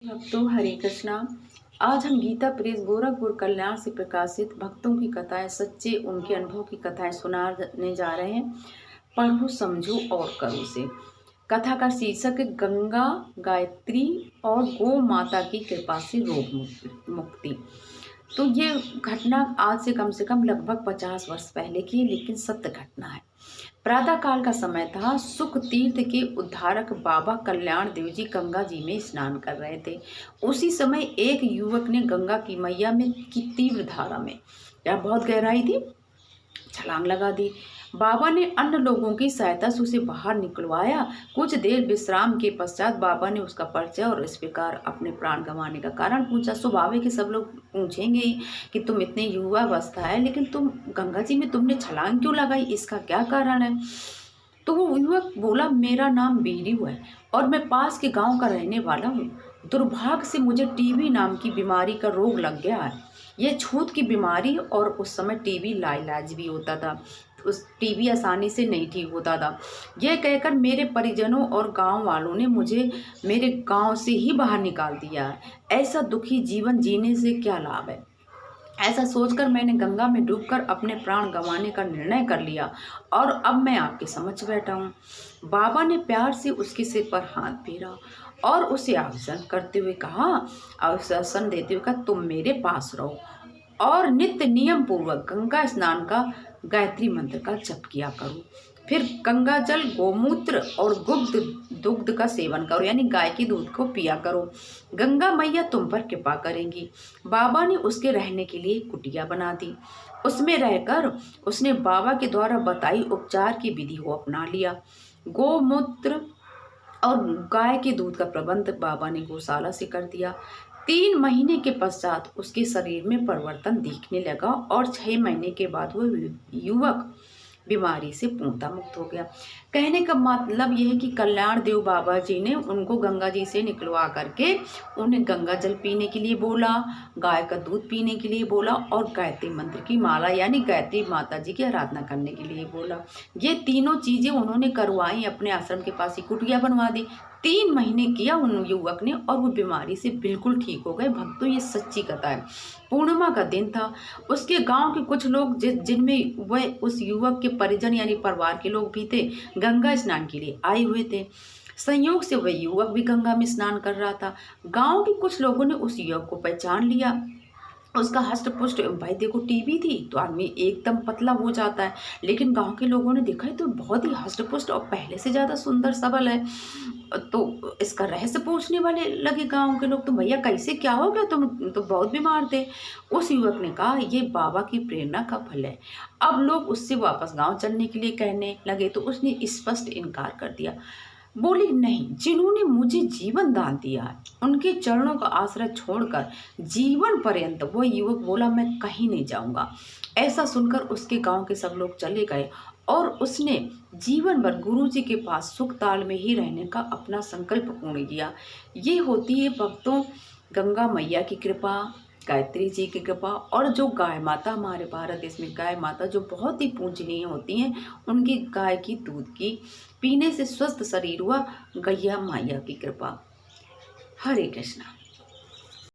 भक्तों हरे कृष्णा। आज हम गीता प्रेस गोरखपुर कल्याण से प्रकाशित भक्तों की कथाएं, सच्चे उनके अनुभव की कथाएं सुनाने जा रहे हैं। पढ़ो, समझो और करो से। कथा का शीर्षक है गंगा, गायत्री और गौ माता की कृपा से रोग मुक्ति। तो ये घटना आज से कम लगभग 50 वर्ष पहले की है, लेकिन सत्य घटना है। प्रातः काल का समय था। सुख तीर्थ के उद्धारक बाबा कल्याण देव जी गंगा जी में स्नान कर रहे थे। उसी समय एक युवक ने गंगा की मैया में की तीव्र धारा में, या बहुत गहराई थी, छलांग लगा दी। बाबा ने अन्य लोगों की सहायता से उसे बाहर निकलवाया। कुछ देर विश्राम के पश्चात बाबा ने उसका परिचय और इस प्रकार अपने प्राण गंवाने का कारण पूछा। स्वाभाविक है, सब लोग पूछेंगे कि तुम इतने युवा अवस्था है, लेकिन तुम गंगा जी में तुमने छलांग क्यों लगाई, इसका क्या कारण है। तो वो युवक बोला, मेरा नाम बीरू है और मैं पास के गांव का रहने वाला हूँ। दुर्भाग्य से मुझे टीबी नाम की बीमारी का रोग लग गया है। ये छूत की बीमारी, और उस समय टीबी लाइलाज भी होता था। उस टीबी आसानी से नहीं ठीक होता था। यह कहकर मेरे परिजनों और गांव वालों ने मुझे मेरे गांव से ही बाहर निकाल दिया है। ऐसा दुखी जीवन जीने से क्या लाभ है। ऐसा सोचकर मैंने गंगा में डूबकर अपने प्राण गंवाने का निर्णय कर लिया और अब मैं आपके समक्ष बैठा हूँ। बाबा ने प्यार से उसके सिर पर हाथ फेरा और उसे आश्वासन करते हुए कहा, आश्वासन देते हुए कहा, तुम मेरे पास रहो और नित्य नियम पूर्वक गंगा स्नान का गायत्री मंत्र का जप किया करो। फिर गंगा जल, गोमूत्र और दुग्ध का सेवन करो, यानी गाय के दूध को पिया करो। गंगा मैया तुम पर कृपा करेंगी। बाबा ने उसके रहने के लिए कुटिया बना दी। उसमें रहकर उसने बाबा के द्वारा बताई उपचार की विधि को अपना लिया। गोमूत्र और गाय के दूध का प्रबंध बाबा ने गौशाला से कर दिया। 3 महीने के पश्चात उसके शरीर में परिवर्तन दिखने लगा और 6 महीने के बाद वो युवक बीमारी से पूर्णतः मुक्त हो गया। कहने का मतलब यह है कि कल्याण देव बाबा जी ने उनको गंगा जी से निकलवा करके उन्हें गंगा जल पीने के लिए बोला, गाय का दूध पीने के लिए बोला और गायत्री मंत्र की माला यानी गायत्री माता जी की आराधना करने के लिए बोला। ये तीनों चीजें उन्होंने करवाई। अपने आश्रम के पास ही कुटिया बनवा दी। 3 महीने किया उन युवक ने और वो बीमारी से बिल्कुल ठीक हो गए। भक्तों, ये सच्ची कथा है। पूर्णिमा का दिन था। उसके गांव के कुछ लोग जिनमें वह उस युवक के परिजन यानी परिवार के लोग भी थे, गंगा स्नान के लिए आए हुए थे। संयोग से वह युवक भी गंगा में स्नान कर रहा था। गांव के कुछ लोगों ने उस युवक को पहचान लिया। उसका हष्ट पुष्ट, भाई देखो टीबी थी तो आदमी एकदम पतला हो जाता है, लेकिन गांव के लोगों ने देखा तो बहुत ही हष्ट पुष्ट और पहले से ज्यादा सुंदर सबल है। तो इसका रहस्य पूछने वाले लगे गांव के लोग, तो भैया कैसे, क्या हो गया, तुम तो बहुत बीमार थे। उस युवक ने कहा, ये बाबा की प्रेरणा का फल है। अब लोग उससे वापस गांव चलने के लिए कहने लगे तो उसने स्पष्ट इनकार कर दिया। बोली, नहीं, जिन्होंने मुझे जीवन दान दिया है उनके चरणों का आश्रय छोड़कर जीवन पर्यंत, वो युवक बोला, मैं कहीं नहीं जाऊंगा। ऐसा सुनकर उसके गांव के सब लोग चले गए और उसने जीवन भर गुरु जी के पास सुख ताल में ही रहने का अपना संकल्प पूर्ण किया। ये होती है भक्तों गंगा मैया की कृपा, गायत्री जी की कृपा, और जो गाय माता, हमारे भारत देश में गाय माता जो बहुत ही पूजनीय होती हैं, उनकी गाय की दूध की पीने से स्वस्थ शरीर हुआ, गैया मैया की कृपा। हरे कृष्णा।